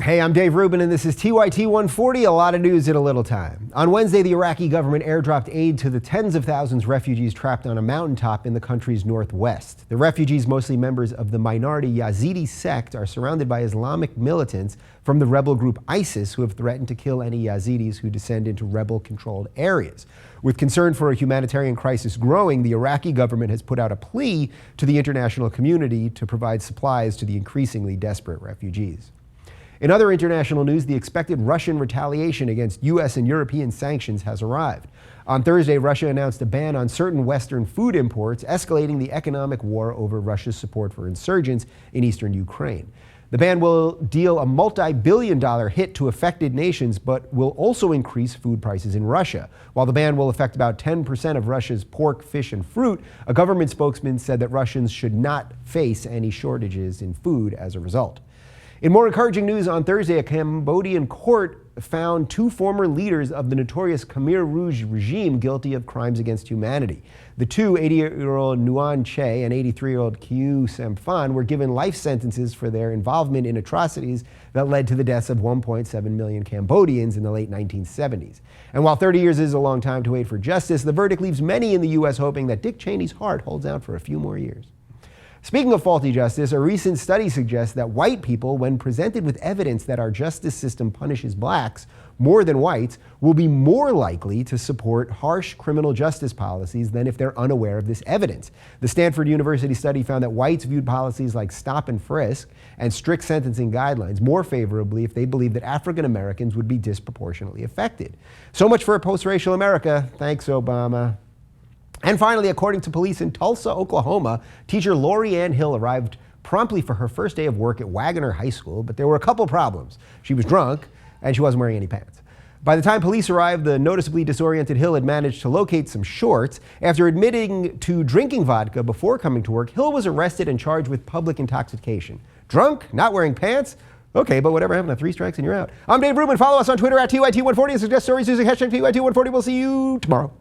Hey, I'm Dave Rubin, and this is TYT140, a lot of news in a little time. On Wednesday, the Iraqi government airdropped aid to the tens of thousands of refugees trapped on a mountaintop in the country's northwest. The refugees, mostly members of the minority Yazidi sect, are surrounded by Islamic militants from the rebel group ISIS who have threatened to kill any Yazidis who descend into rebel-controlled areas. With concern for a humanitarian crisis growing, the Iraqi government has put out a plea to the international community to provide supplies to the increasingly desperate refugees. In other international news, the expected Russian retaliation against U.S. and European sanctions has arrived. On Thursday, Russia announced a ban on certain Western food imports, escalating the economic war over Russia's support for insurgents in eastern Ukraine. The ban will deal a multi-billion-dollar hit to affected nations, but will also increase food prices in Russia. While the ban will affect about 10% of Russia's pork, fish, and fruit, a government spokesman said that Russians should not face any shortages in food as a result. In more encouraging news, on Thursday, a Cambodian court found two former leaders of the notorious Khmer Rouge regime guilty of crimes against humanity. The two, 80-year-old Nguyen Che and 83-year-old Khieu Samphan, were given life sentences for their involvement in atrocities that led to the deaths of 1.7 million Cambodians in the late 1970s. And while 30 years is a long time to wait for justice, the verdict leaves many in the U.S. hoping that Dick Cheney's heart holds out for a few more years. Speaking of faulty justice, a recent study suggests that white people, when presented with evidence that our justice system punishes blacks more than whites, will be more likely to support harsh criminal justice policies than if they're unaware of this evidence. The Stanford University study found that whites viewed policies like stop and frisk and strict sentencing guidelines more favorably if they believed that African Americans would be disproportionately affected. So much for a post-racial America. Thanks, Obama. And finally, according to police in Tulsa, Oklahoma, teacher Lori Ann Hill arrived promptly for her first day of work at Wagoner High School, but there were a couple problems. She was drunk, and she wasn't wearing any pants. By the time police arrived, the noticeably disoriented Hill had managed to locate some shorts. After admitting to drinking vodka before coming to work, Hill was arrested and charged with public intoxication. Drunk? Not wearing pants? Okay, but whatever happened to 3 strikes and you're out. I'm Dave Rubin. Follow us on Twitter at TYT140 and suggest stories using hashtag TYT140. We'll see you tomorrow.